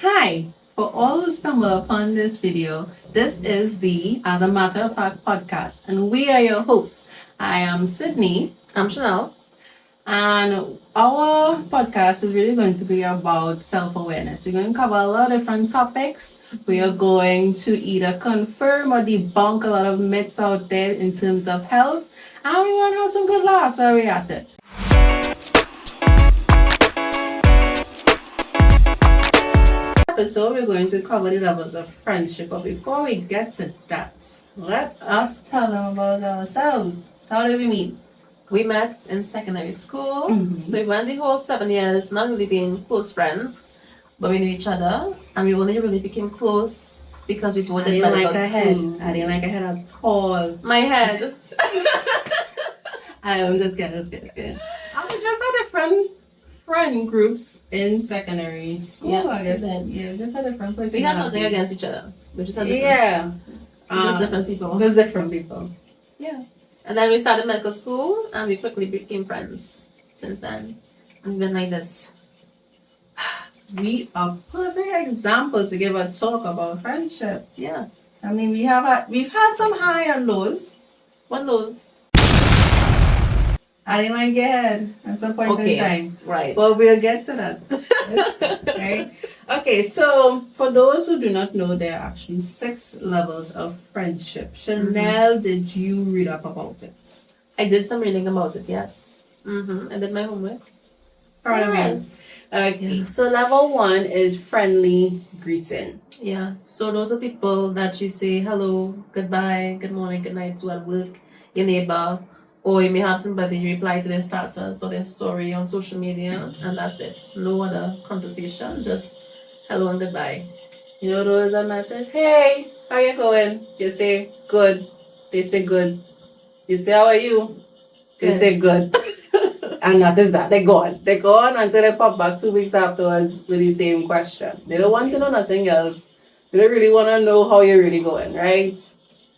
Hi! For all who stumble upon this video, this is the As a Matter of Fact podcast, and we are your hosts. I am Sydney, I'm Chanel. and our podcast is really going to be about self awareness. We're going to cover a lot of different topics. We are going to either confirm or debunk a lot of myths out there in terms of health, and we're going to have some good laughs while we're at it. Episode, we're going to cover the levels of friendship. But before we get to that, let us tell them about ourselves. How did we meet? We met in secondary school, Mhm. so we went the whole 7 years, not really being close friends, but we knew each other, and we only really became close because we both I did didn't medical like her head. school. I didn't like her head at all. My head. I'm just kidding. And we just had different friend groups in secondary school. Yeah, I guess. we did. Yeah, just had different places. We had nothing against each other. We just had different, Yeah. just different people. Just different people. Yeah. And then we started medical school, and we quickly became friends since then. And we've been like this. We are perfect examples to give a talk about friendship. Yeah. I mean, we've had some high and lows. One knows. I didn't like your head at some point in time. Right. But we'll get to that. Right? Okay, so for those who do not know, there are actually 6 levels of friendship. Chanel, did you read up about it? I did some reading about it, yes. I did my homework. Proud of you. Okay, so level 1 is friendly greeting. Yeah. So those are people that you say hello, goodbye, good morning, good night to at work, your neighbor, or you may have somebody reply to their status or their story on social media, and that's it. No other conversation, just hello and goodbye. You know, there is a message, hey, how you going? You say, good. They say, good. You say, how are you? They Good. say, good. And that is that. They're gone. They're gone until they pop back 2 weeks afterwards with the same question. They don't want to know nothing else. They don't really want to know how you're really going, right?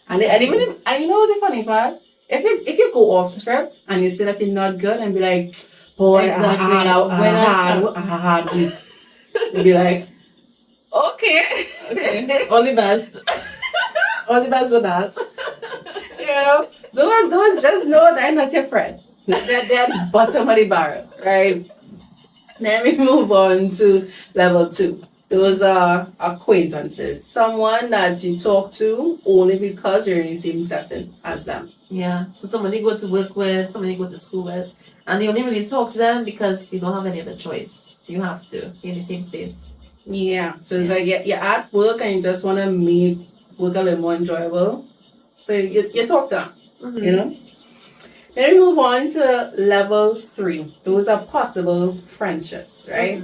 And even if, and you know what's the funny part? If you go off script and you say that you're not good and be like, boy, Exactly. I had a hard week. You'll be like, okay. Okay. All the best. All the best with that. Yeah. Those just know they're not your friend. They're bottom of the barrel, right? Then we move on to level 2. Those are acquaintances. Someone that you talk to only because you're in the same setting as them. Yeah. So somebody you go to work with, somebody you go to school with, and you only really talk to them because you don't have any other choice. You have to. You're in the same space. Yeah. So it's like you're at work and you just want to make work a little more enjoyable. So you talk to them, you know? Then we move on to level 3. Those are possible friendships, right?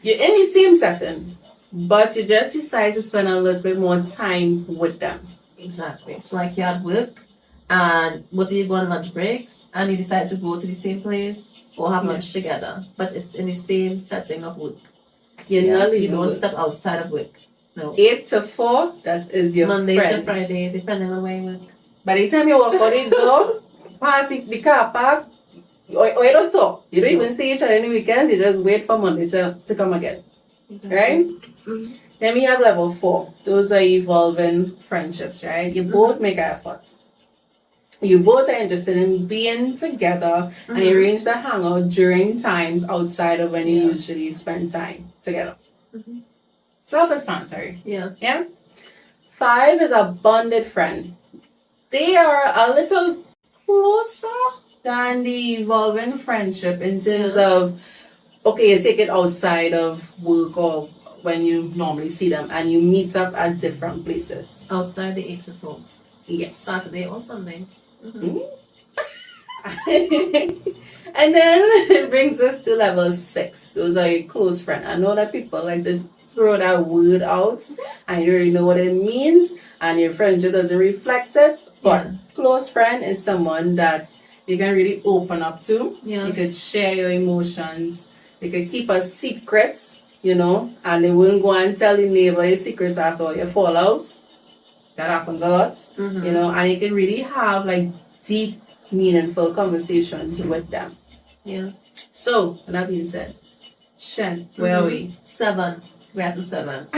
You're in the same setting, but you just decide to spend a little bit more time with them. Exactly. So like you're at work and what you go on lunch break and you decide to go to the same place or have lunch together. But it's in the same setting of work. You're not You leaving don't work. step outside of work. No. 8 to 4, that is your Monday friend. to Friday, depending on where you work. By the time you walk out the door, pass the car park, or you don't talk. You don't even see each other any weekends. You just wait for Monday to come again. Right? Then we have level 4. Those are evolving friendships, right? You both make an effort. You both are interested in being together and you arrange to hang out during times outside of when you usually spend time together. Self-explanatory. Yeah. Yeah? 5 is a bonded friend. They are a little closer than the evolving friendship in terms of, okay, you take it outside of work or when you normally see them and you meet up at different places. Outside the 8 to 4. Yes. Saturday or Sunday. And then it brings us to level 6. Those are your close friends. I know that people like to throw that word out and you already know what it means and your friendship doesn't reflect it. But close friend is someone that you can really open up to. Yeah. You could share your emotions. You could keep a secret, you know, and they wouldn't go and tell your neighbor your secrets after you fall out. That happens a lot, you know, and you can really have like deep, meaningful conversations with them. Yeah. So, with that being said, Shen, where are we? 7. We're at 7.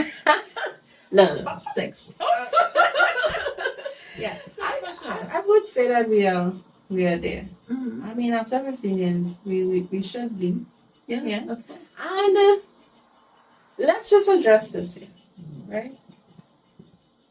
No, 6. Yeah, so that's for sure. I would say that we are there. Mhm. I mean, after 15 years, we should be. Yeah, of course. And let's just address this here, right?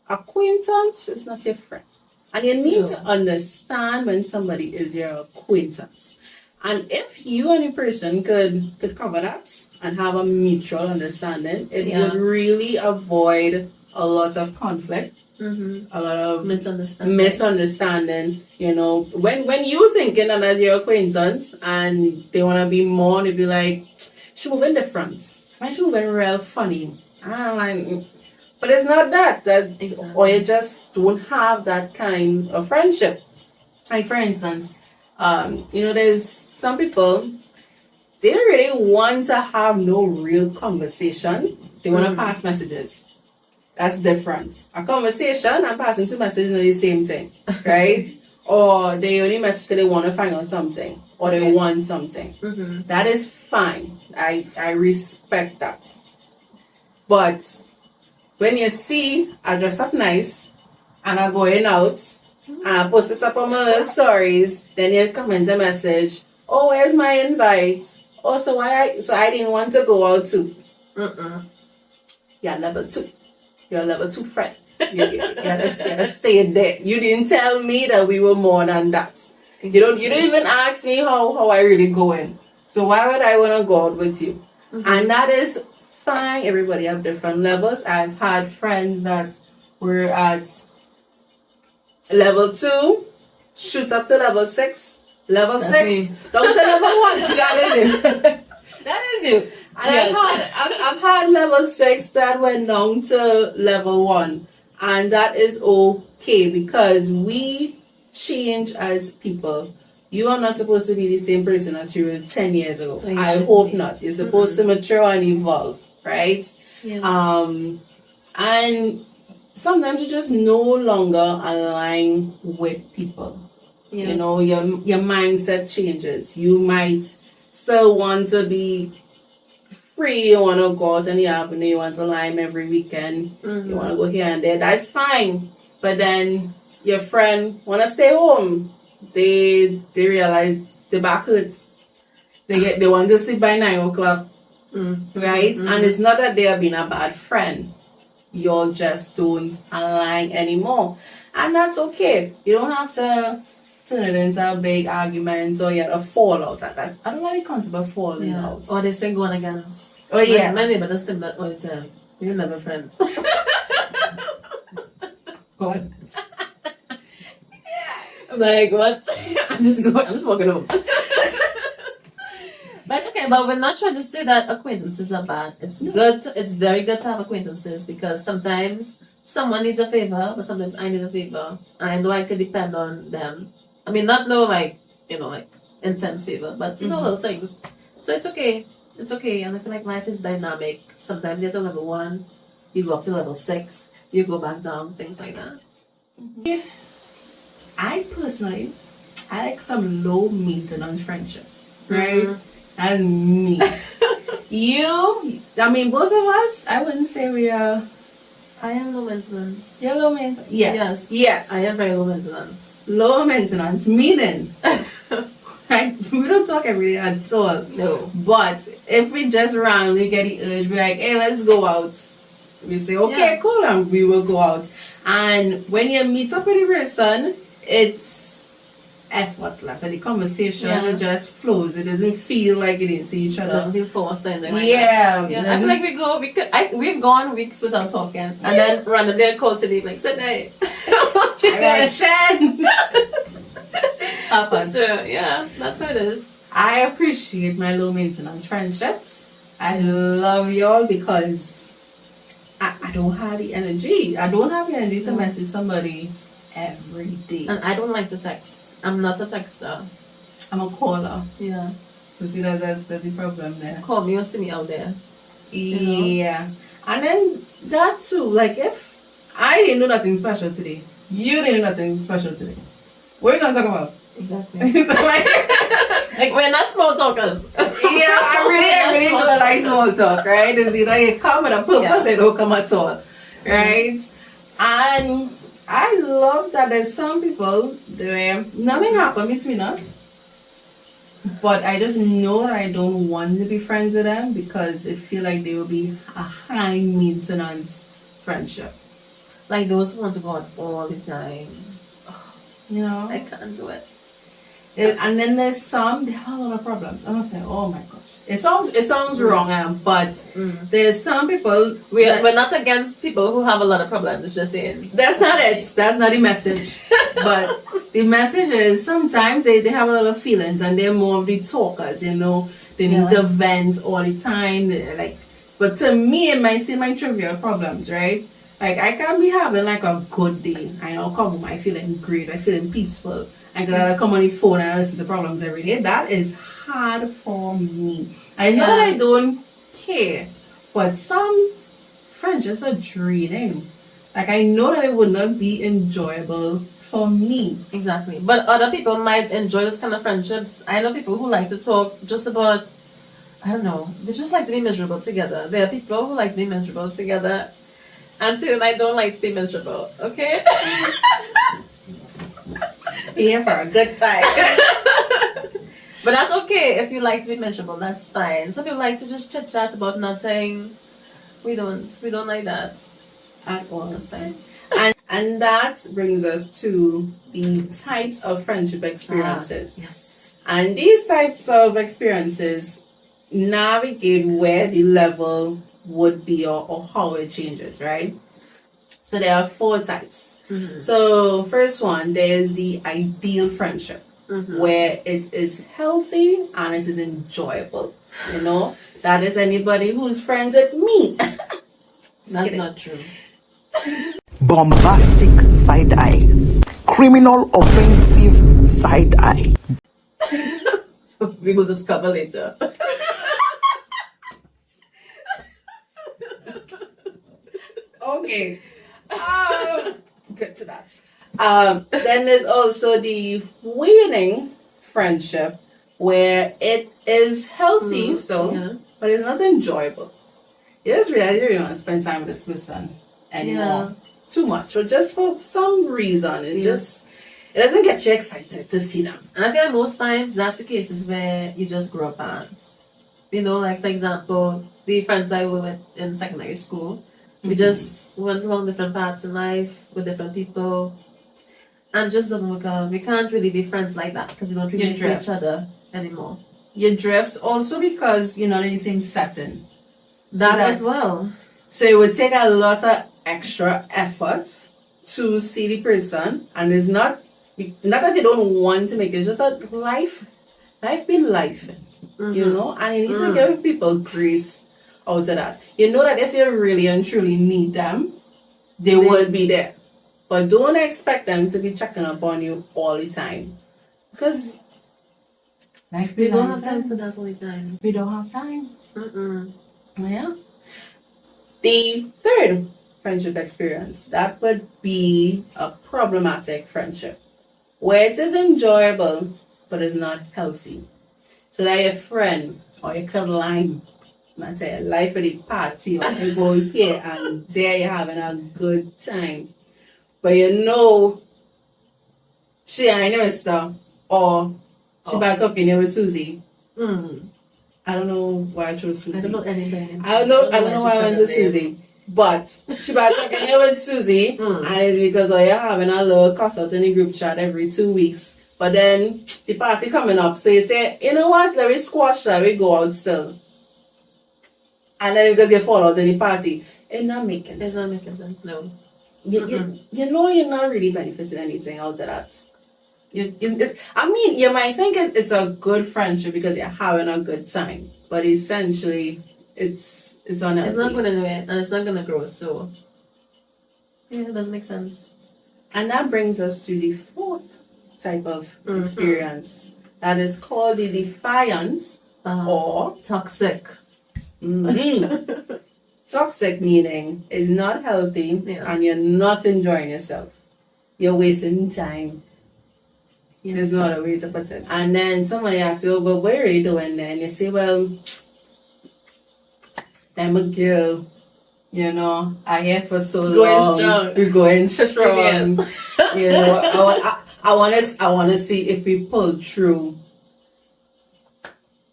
Acquaintance is not your friend. And you need to understand when somebody is your acquaintance. And if you and a person could cover that and have a mutual understanding, it would really avoid a lot of conflict, a lot of misunderstanding. You know, when you thinking that as your acquaintance and they want to be more, they be like, she moving different. Why she moving real funny? I'm like, but it's not that Exactly. or you just don't have that kind of friendship. Like for instance, you know, there's some people, they don't really want to have no real conversation. They want to pass messages. That's different. A conversation and passing two messages are the same thing, right? Or they only message because they want to find out something or they want something. That is fine. I respect that. But when you see I dress up nice and I'm going out and I post it up on my little stories, then you comment a message, oh, where's my invite? Oh, so I didn't want to go out too. You're level 2. You're a level 2 friend. You gotta stay there. You didn't tell me that we were more than that. You don't even ask me how I really going. So why would I wanna go out with you? And that is fine. Everybody have different levels. I've had friends that were at level 2, shoot up to level 6, level That's 6, me. down to level 1. So that is you. That is you. And Yes. I've had level 6 that went down to level 1. And that is okay because we change as people. You are not supposed to be the same person that you were 10 years ago. So you I should hope be. not. You're supposed to mature and evolve, right? Yeah. And sometimes you just no longer align with people. Yeah. You know, your mindset changes. You might still want to be free, you want to go out in the afternoon, you want to lime every weekend, you want to go here and there, that's fine. But then your friend want to stay home. They realize the back hurts. They want to sleep by 9 o'clock, right? And it's not that they are being a bad friend. You just don't align anymore. And that's okay. You don't have to turn it into a big argument or yet a fallout at that. I don't like the concept of falling Yeah. out. Or they say going against. Oh, yeah. My neighbor does think that all the time. We're never friends. God. I'm like, what? I'm just walking home. But it's okay, but we're not trying to say that acquaintances are bad. It's good. It's very good to have acquaintances because sometimes someone needs a favor, but sometimes I need a favor. And I know I can depend on them. I mean, not no like intense favor, but little things. So it's okay. It's okay. And I feel like life is dynamic. Sometimes you're at level 1, you go up to level 6, you go back down, things like that. Yeah. I personally, I like some low maintenance friendship, right? That's me. I mean, both of us, I wouldn't say we are. I am low maintenance. You're low maintenance. Yes. I am very low maintenance. Low maintenance, meaning, like, we don't talk every day at all. No. But if we just randomly get the urge, we're like, hey, let's go out. We say, okay, cool, and we will go out. And when you meet up with a person, it's effortless, and the conversation it just flows. It doesn't feel like you didn't see each It other. doesn't feel forced or anything like Yeah. that. Yeah. I feel like we've gone weeks without talking, and then randomly I call today like, sit there. Happen. So yeah, that's how it is. I appreciate my low maintenance friendships. I love y'all because I don't have the energy. I don't have the energy to message somebody every day. And I don't like to text. I'm not a texter. I'm a caller. Yeah. So see that's the problem there. Call me or see me out there. Yeah. And then that too, like if I didn't do nothing special today, you didn't do nothing special today. What are you gonna talk about? Exactly. like, Like we're not small talkers. I really don't like small talk, right? It's either you come with a purpose or you don't come at all, right? And I love that there's some people where nothing happened between us, but I just know that I don't want to be friends with them because I feel like they will be a high maintenance friendship. Like those who want to go out all the time. You know? I can't do it. And then there's some, they have a lot of problems. I'm not saying, oh my gosh. It sounds wrong, but there's some people. We're not against people who have a lot of problems, it's just saying. That's not it. That's not the message. But the message is sometimes they have a lot of feelings and they're more of the talkers, you know. They need to vent all the time. But to me, it might seem like trivial problems, right? Like I can be having like a good day. I know come home, I feeling great, I feeling peaceful. I gotta come on the phone and listen to problems every day. That is hard for me. I know that I don't care, but some friendships are draining. Like I know that it would not be enjoyable for me. Exactly. But other people might enjoy this kind of friendships. I know people who like to talk just about, I don't know, they just like to be miserable together. There are people who like to be miserable together. And saying I don't like to be miserable, okay? Be here for a good time. But that's okay if you like to be miserable, that's fine. Some people like to just chit chat about nothing. We don't like that At all. That's fine. And that brings us to the types of friendship experiences. Yes. And these types of experiences navigate where the level would be or how it changes, right? So there are 4 types. So first one, there's the ideal friendship where it is healthy and it is enjoyable. You know, that is anybody who's friends with me. That's not true. Bombastic side eye. Criminal offensive side eye. We will discover later. Okay. Get to that. Then there's also the waning friendship where it is healthy still, but it's not enjoyable. You just realize you don't want to spend time with this person anymore. Too much, or just for some reason. It doesn't get you excited to see them. And I feel like most times that's the cases where you just grow apart. You know, like for example, the friends I were with in secondary school, we just went along different paths in life with different people, and it just doesn't work out. We can't really be friends like that because we don't really know each other anymore. You drift also because you're not in the same setting. That as well. So it would take a lot of extra effort to see the person, and it's not that they don't want to make it, it's just that life be life, you know, and you need to give people grace out of that. You know that if you really and truly need them, they will be there. But don't expect them to be checking up on you all the time. Because life be We don't life. have time for that all the time. We don't have time. Mm-mm. Yeah. The third friendship experience, that would be a problematic friendship where it is enjoyable but it's not healthy. So that your friend or your client, not tell you, life at the party or you go here and there you're having a good time. But you know she ain't never stop or she about talking here with Susie. I don't know why I chose Susie. I don't know anybody named I don't know why I went to Susie. But she about talking here with Susie, and it's because you're having a little cuss out in the group chat every 2 weeks. But then the party coming up, so you say, you know what, let me squash that, we go out still. And then because you fall out in the party, it's not making sense. It's not making sense, no. You know you're not really benefiting anything out of that. I mean, you might think it's a good friendship because you're having a good time, but essentially, it's unhealthy. It's not going to do it, and it's not going to grow, so yeah, it doesn't make sense. And that brings us to the 4th type of experience that is called the defiant or Toxic. toxic, meaning is not healthy and you're not enjoying yourself. You're wasting time. There's no other way to put it. And then somebody asks you, well, what are you really doing then? You say, well, I'm a girl. You know, I here for so long. Strong. We're going strong. Yes. You know, I want to see if we pull through.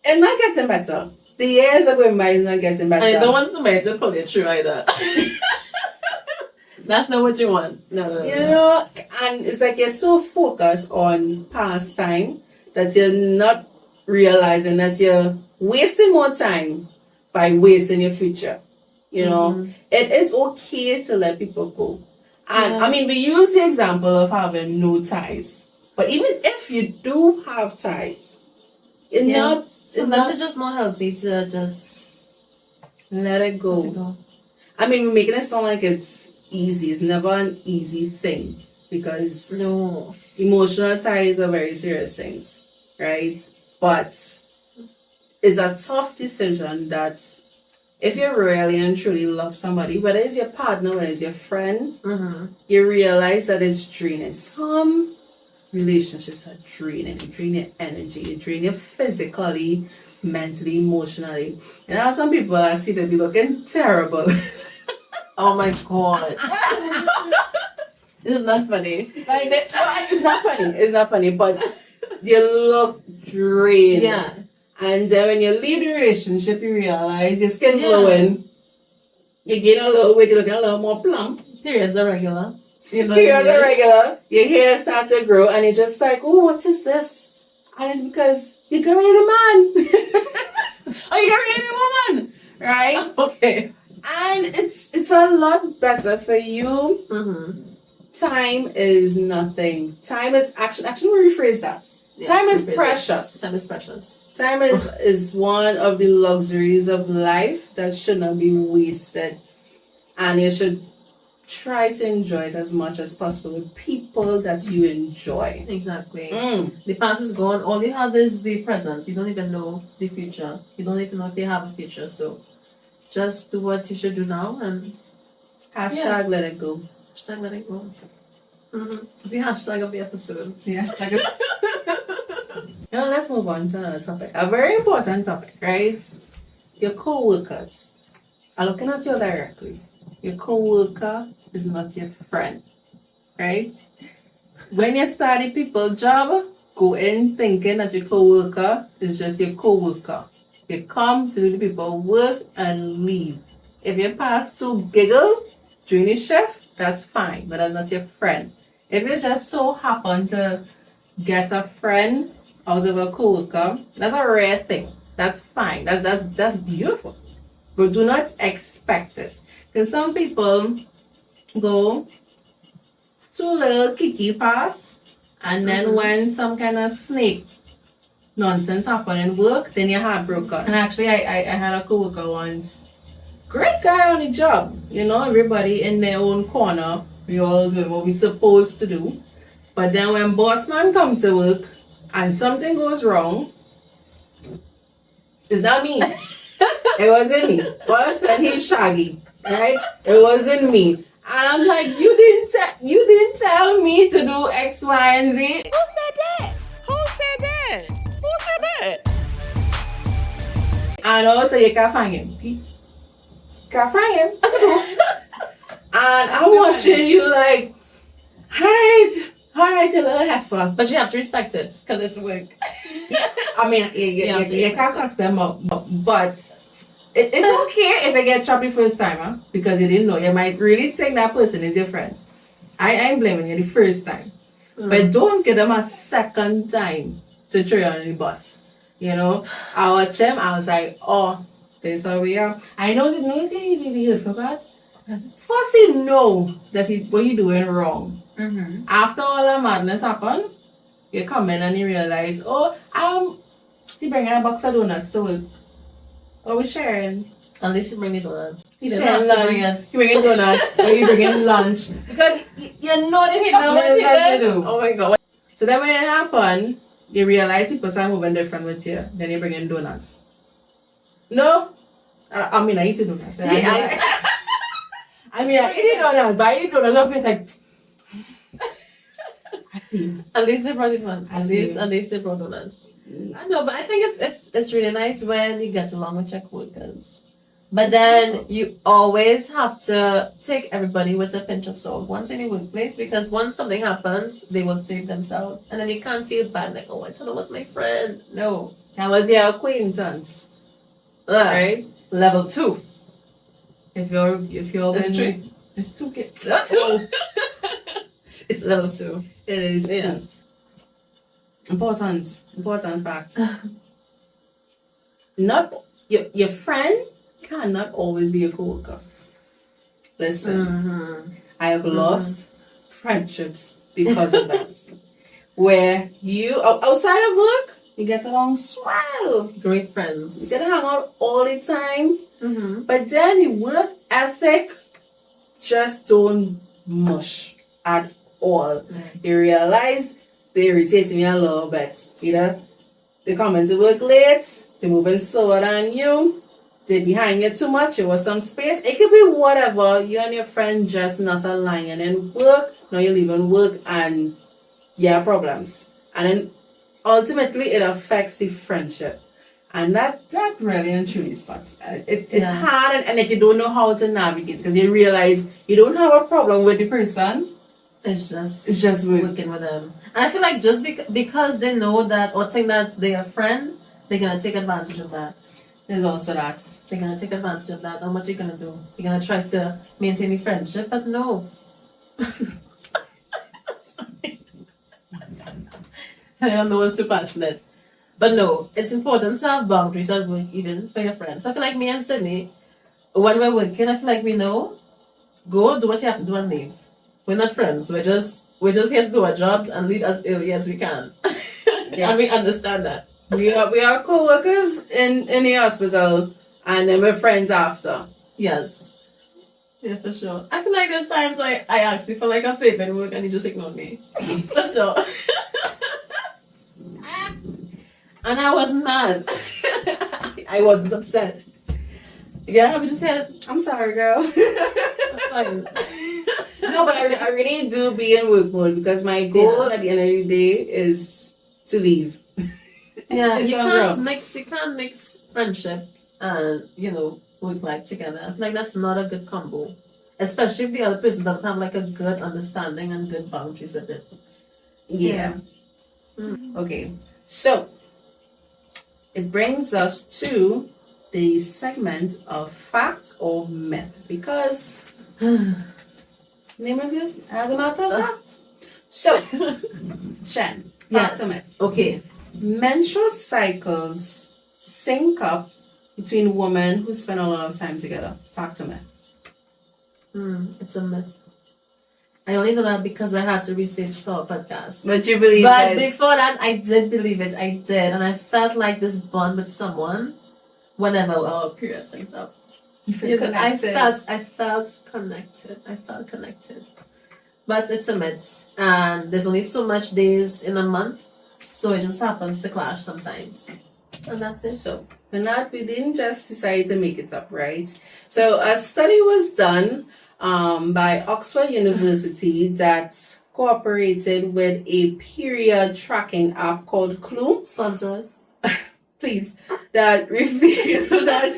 It's not getting better. The years are going by, it's not getting better. I don't want somebody to pull you through either. That's not what you want. No. You know, and it's like you're so focused on past time that you're not realizing that you're wasting more time by wasting your future. You know, it is okay to let people go. And I mean, we use the example of having no ties. But even if you do have ties, it's just more healthy to just let it go. let it go. I mean, we're making it sound like it's easy. It's never an easy thing because No. emotional ties are very serious things, right? But it's a tough decision that if you really and truly love somebody, whether it's your partner, whether it's your friend, you realize that it's draining. Some relationships are draining. You drain your energy. You drain you physically, mentally, emotionally. And I have some people I see they be looking terrible. Oh my god. This is not funny. Like it's not funny. It's not funny, but you look drained. Yeah. And then when you leave the relationship, you realize your skin glowing. You gain a little weight, you're looking a little more plump. Periods are regular. You know, Periods are regular. Your hair starts to grow, and you're just like, oh, what is this? And it's because you got rid of the man. Or you got rid of the woman. Right? Okay. And it's a lot better for you. Time is nothing. Time is action. Actually, we rephrase that. Yes, time is rephrase it. precious. Time is precious. Time is one of the luxuries of life that should not be wasted. And you should try to enjoy it as much as possible with people that you enjoy. Exactly. The past is gone. All you have is the present. You don't even know the future. You don't even know if you have a future. So just do what you should do now and Hashtag let it go. hashtag let it go. The hashtag of the episode. The hashtag. Now let's move on to another topic. A very important topic, right? Your co-workers are looking at you directly. Your co-worker is not your friend, right? When you start a people job, go in thinking that your co-worker is just your co-worker. You come to do the people work and leave. If you pass to giggle during the shift, that's fine, but that's not your friend. If you just so happen to get a friend out of a co-worker, that's a rare thing. That's fine. That's beautiful. But do not expect it. Because some people go to a little kiki pass, and then when some kind of snake nonsense happen in work, then your heart broke out. And actually, I had a co-worker once. Great guy on the job. You know, everybody in their own corner. We all doing what we're supposed to do. But then when boss man come to work and something goes wrong, it's not me. It wasn't me. Boss and he's shaggy, right? It wasn't me. And I'm like, you didn't tell me to do X, Y, and Z. Who said that? Who said that? Who said that? And also you can't find him. Can't find him. And I'm watching you like, all right, a little heifer. But you have to respect it because it's work. I mean, you can't cuss them up, but it's okay if I get chopped the first time, huh? Because you didn't know. You might really think that person is your friend. I ain't blaming you the first time. But don't give them a second time to throw you on the bus. You know? I watched him, I was like, oh, this is how we are. I know he forgot. First he know that what you doing wrong. After all the madness happened, you come in and you realize, he bringing a box of donuts to work. Oh, we sharing. At least you bring the donuts. You sharing lunch. You bring donuts or you bring lunch. Because you know the shopping that you do. Oh my god. So then when it happened, you realize people start moving different with you. Then you bring in donuts. No? I mean, I eat the donuts. I eat the donuts, but I eat donuts. My face like, I see. At least they brought it once. I see. At least they brought donuts. I know, but I think it's really nice when you get along with your coworkers. But then you always have to take everybody with a pinch of salt once in the workplace, because once something happens, they will save themselves, and then you can't feel bad like, oh, I thought it was my friend. No, That was your acquaintance, right? Level 2. If you're It's 3. it's 2 That's Oh, It's level 2. it is Yeah. 2. Important fact. Not your friend cannot always be a coworker. Listen, Mm-hmm. I have lost friendships because of that. Where you outside of work, you get along swell. Great You friends. get to hang out all the time. Mm-hmm. But then the work ethic just don't mush at all. You realize they irritate me a little bit. Either they come into work late, they're moving slower than you, they behind you too much, there was some space. It could be whatever. You and your friend just not aligning in work. Now you're leaving work and you have problems. And then ultimately it affects the friendship. And that really and truly sucks. It's Yeah. hard and like you don't know how to navigate, because you realize you don't have a problem with the person. It's just work. working with them. And I feel like just because they know that or think that they're a friend, they're gonna take advantage of that. There's also that. They're gonna take advantage of that. And what you gonna do? You're gonna try to maintain the friendship, but no. Sorry. I don't know what's too passionate. But no, it's important to have boundaries at work, even for your friends. So I feel like me and Sydney, when we're working, I feel like we know, go do what you have to do and leave. We're not friends. We're just here to do our jobs and leave as early as we can. Yeah. And we understand that. We are co-workers in the hospital, and then we're friends after. Yes. Yeah, for sure. I feel like there's times like I asked you for like a favor in work and you just ignored me. For sure. And I wasn't mad. I wasn't upset. Yeah, we just had I'm sorry, girl. fun. No, but I really do be in work mode, because my goal at the end of the day is to leave. Yeah, It's you on can't mix friendship and, work life together. I feel like that's not a good combo. Especially if the other person doesn't have like a good understanding and good boundaries with it. Yeah. Okay. So it brings us to the segment of fact or myth, because name of it as a matter of fact. So Shen, fact or myth. Okay. Menstrual cycles sync up between women who spend a lot of time together. Fact or myth? It's a myth. I only know that because I had to research for a podcast. But you believe But it? before that, I did believe it. I did. And I felt like this bond with someone whenever our period synced up. I felt connected. I felt connected. But it's a myth. And there's only so much days in a month. So it just happens to clash sometimes. And that's it. So, for that, we didn't just decide to make it up, right? So, a study was done by Oxford University that cooperated with a period tracking app called Clue. Sponsor us. Please, that revealed that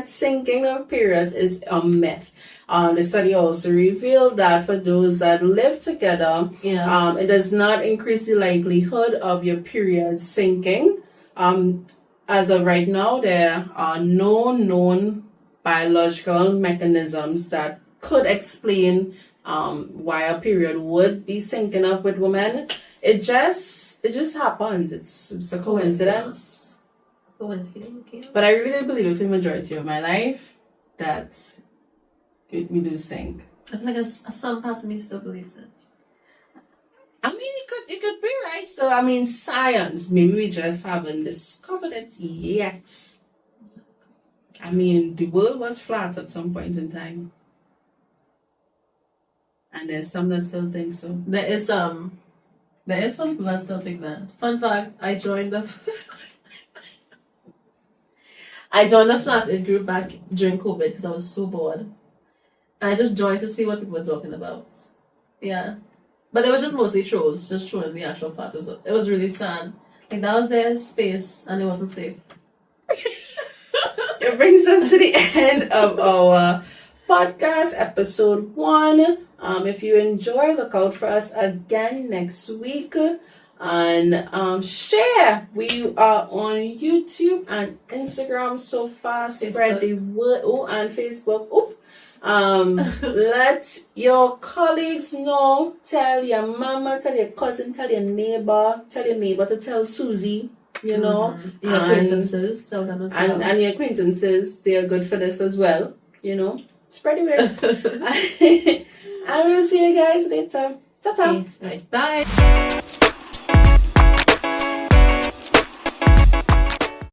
syncing of periods is a myth. The study also revealed that for those that live together, it does not increase the likelihood of your period syncing. As of right now, there are no known biological mechanisms that could explain why a period would be syncing up with women. It just happens. It's a coincidence. But I really believe it for the majority of my life that we do sync. I feel like some parts of me still believes it. I mean, it could be right. So, I mean, science, maybe we just haven't discovered it yet. I mean, the world was flat at some point in time. And there's some that still think so. There is some people that still think that. Fun fact, I joined the flat in group back during COVID because I was so bored. And I just joined to see what people were talking about. Yeah. But it was just mostly trolls, just trolling the actual parties. It was really sad. Like that was their space and it wasn't safe. It brings us to the end of our podcast, episode 1. If you enjoy, look out for us again next week. And share. We are on YouTube and Instagram so far. Spread the word. Oh, and Facebook. Oh. Let your colleagues know. Tell your mama, tell your cousin, tell your neighbor to tell Susie. You know, Your acquaintances, tell them as well. and your acquaintances, they are good for this as well. You know, spread the word. I will see you guys later. Ta-ta. Okay, right, bye.